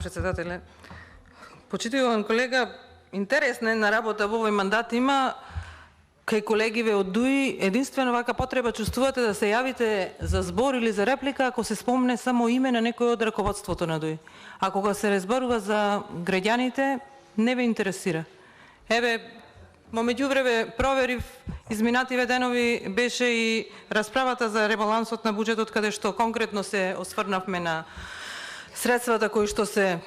Председателе, почитуван колега, интересна една работа во овој мандат има кај колегиве од ДУИ. Единствено вака потреба чувствувате да се јавите за збор или за реплика ако се спомне само име на некој од раководството на ДУИ. А кога се разборува за граѓаните, не ве интересира. Еве, во меѓувреме проверив, изминативе денови беше и расправата за ребалансот на буџетот, каде што конкретно се осврнавме на средствата кои што се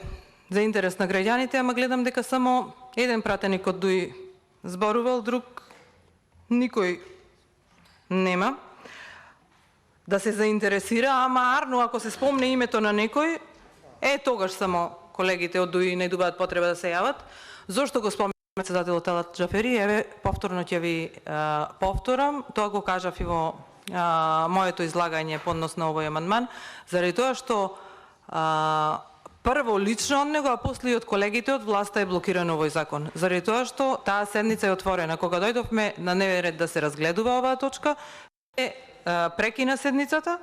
за интерес на граѓаните, ама гледам дека само еден пратеник од ДУИ зборувал, друг никој нема да се заинтересира, ама арно ако се спомне името на некој, тогаш само колегите од ДУИ најдуваат потреба да се јават. Зошто го спомнам председателот Талат Џафери? Еве, повторно ќе ви повторам, тоа го кажав и во моето излагање поднос на овој амандман, заради тоа што прво лично од него, а после и од колегите од власта е блокирано овој закон. Заради тоа што таа седница е отворена. Кога дојдовме на дневен ред да се разгледува оваа точка, прекина седницата,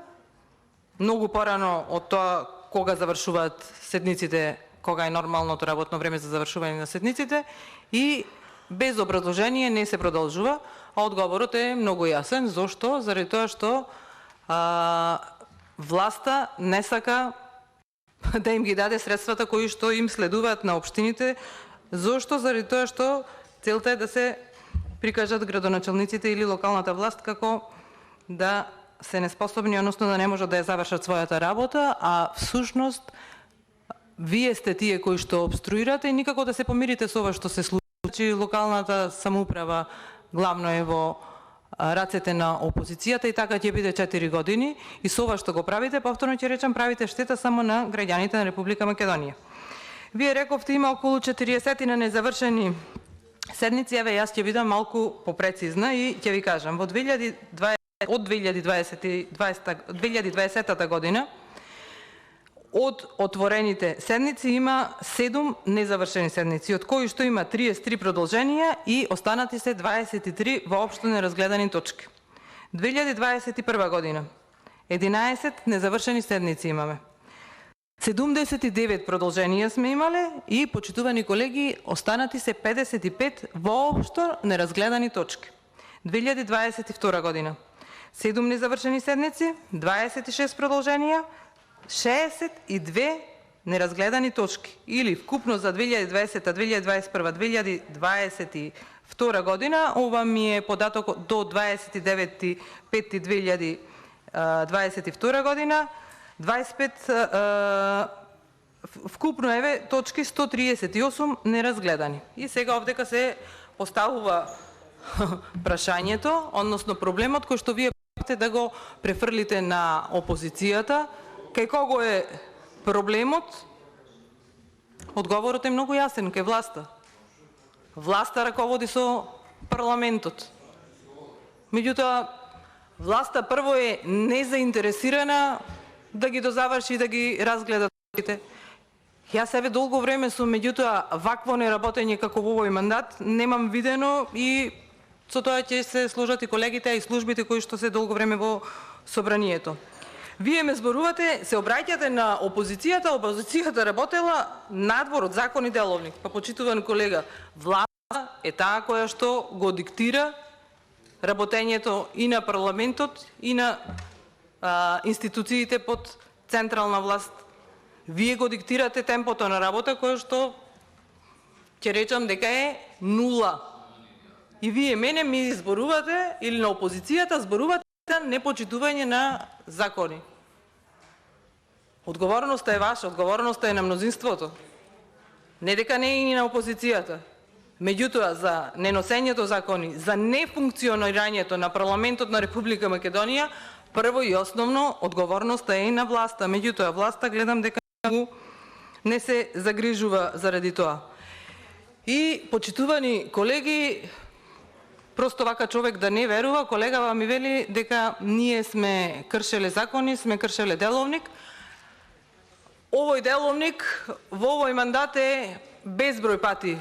многу порано од тоа кога завршуваат седниците, кога е нормалното работно време за завршување на седниците, и без образложение не се продолжува, а одговорот е многу јасен. Зошто? Заради тоа што власта не сака да им ги даде средствата кои што им следуваат на општините. Зошто? Заради тоа што целта е да се прикажат градоначалниците или локалната власт како да се неспособни, односно да не можат да ја завршат својата работа, а всушност вие сте тие кои што обструирате и никако да се помирите со ова што се случи. Локалната самоуправа главно е во рацете на опозицијата и така ќе биде 4 години, и со ова што го правите, повторно ќе речам, правите штета само на граѓаните на Република Македонија. Вие рековте има околу 40 на незавршени седници. Еве, јас ќе бидам малку попрецизна и ќе ви кажам, од 2020 година од отворените седници има 7 незавршени седници, од кои што има 33 продолженија и останати се 23 воопшто неразгледани точки. 2021 година 11 незавршени седници имаме. 79 продолженија сме имале и, почитувани колеги, останати се 55 воопшто неразгледани точки. 2022 година 7 незавршени седници, 26 продолженија, 62 неразгледани точки, или вкупно за 2020, 2021, 2022 година, ова ми е податок до 29.5.2022 година, 25 вкупно еве точки 138 неразгледани. И сега овдека се поставува прашањето, односно проблемот кој што вие да го префрлите на опозицијата. Кај кого е проблемот? Одговорот е многу јасен, кај власта. Власта раководи со парламентот. Меѓутоа, власта прво е незаинтересирана да ги дозаврши и да ги разгледа. Јас еве долго време сум, меѓутоа вакво неработење како во овој мандат немам видено, и со тоа ќе се сложат и колегите и службите кои што се долго време во собранието. Вие ме зборувате, се обраќате на опозицијата, опозицијата работела надвор од закон и деловник. Па, почитуван колега, власта е таа која што го диктира работењето и на парламентот и на институциите под централна власт. Вие го диктирате темпото на работа која што ќе речам дека е нула. И вие мене ми зборувате, или на опозицијата зборувате непочитување на закони. Одговорноста е ваша, одговорноста е на мнозинството. Не дека не е и на опозицијата. Меѓутоа, за неносењето закони, за нефункционирањето на парламентот на Република Македонија, прво и основно одговорноста е и на власта. Меѓутоа, власта гледам дека не се загрижува заради тоа. И, почитувани колеги, просто вака човек да не верува, колегава ми вели дека ние сме кршеле закони, сме кршеле деловник. Овој деловник во овој мандат е безброј пати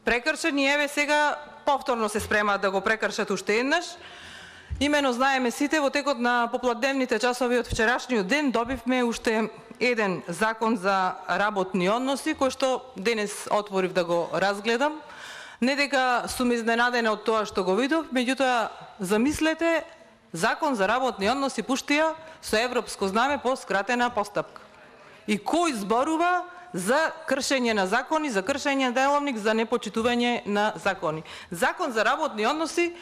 прекршен и еве сега повторно се спремаат да го прекршат уште еднаш. Имено знаеме сите, во текот на попладневните часови од вчерашниот ден добивме уште еден закон за работни односи, кој што денес отворив да го разгледам. Не дека сум изненадена од тоа што го видов, меѓутоа замислете, закон за работни односи пуштија со европско знаме по скратена постапка. И кој зборува за кршење на закони, за кршење на деловник, за непочитување на закони. Закон за работни односи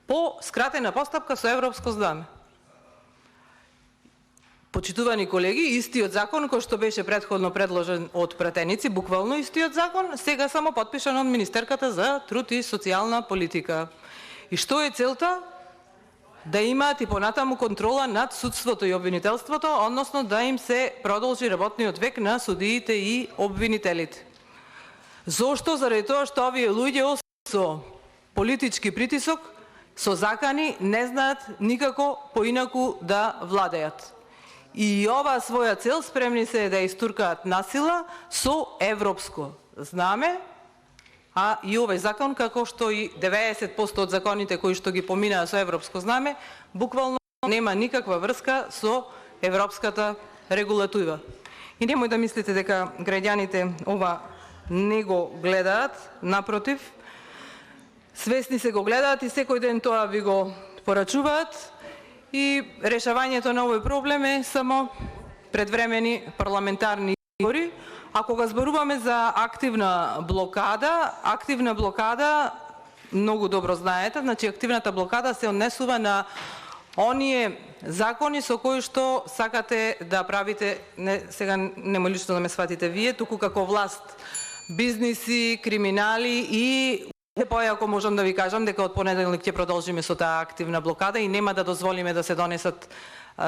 по скратена постапка со европско знаме. Почитувани колеги, истиот закон кој што беше претходно предложен од пратеници, буквално истиот закон, сега само потпишан од Министерката за труд и социјална политика. И што е целта? Да имаат и понатаму контрола над судството и обвинителството, односно да им се продолжи работниот век на судиите и обвинителите. Зошто? Заради тоа што овие луѓе со политички притисок, со закани, не знаат никако поинаку да владеат. И оваа своја цел спремни се да истуркаат насила со европско знаме, а и овој закон, како што и 90% од законите кои што ги поминаа со европско знаме, буквално нема никаква врска со европската регулатива. И немој да мислите дека граѓаните ова не го гледаат, напротив, свесни се го гледаат и секој ден тоа ви го порачуваат. И решавањето на овој проблем е само предвремени парламентарни избори. А кога зборуваме за активна блокада, многу добро знаете, значи активната блокада се однесува на оние закони со кои што сакате да правите, сега нема лично да ме сватите вие, туку како власт, бизниси, криминали и појако можам да ви кажам дека од понеделник ќе продолжиме со таа активна блокада и нема да дозволиме да се донесат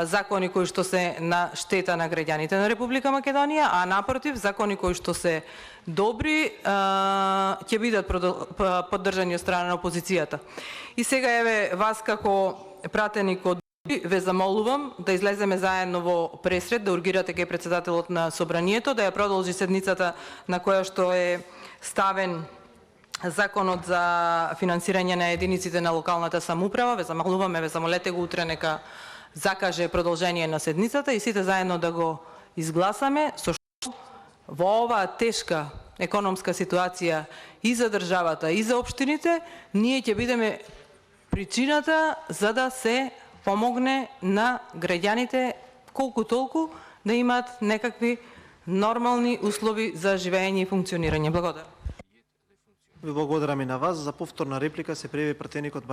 закони кои што се на штета на граѓаните на Република Македонија, а напротив, закони кои што се добри ќе бидат поддржани од страна на опозицијата. И сега еве вас како пратеник од ве замолувам да излеземе заедно во пресред, да ургирате кај председателот на собранието, да ја продолжи седницата на која што е ставен законот за финансирање на единиците на локалната самоуправа. Ве замолуваме, ве замолете го утре нека закаже продолжение на седницата и сите заедно да го изгласаме, со што во оваа тешка економска ситуација и за државата и за општините, ние ќе бидеме причината за да се помогне на граѓаните колку толку да имаат некакви нормални услови за живење и функционирање. Благодарам. Ви благодарам и на вас. За повторна реплика се пријави пратеникот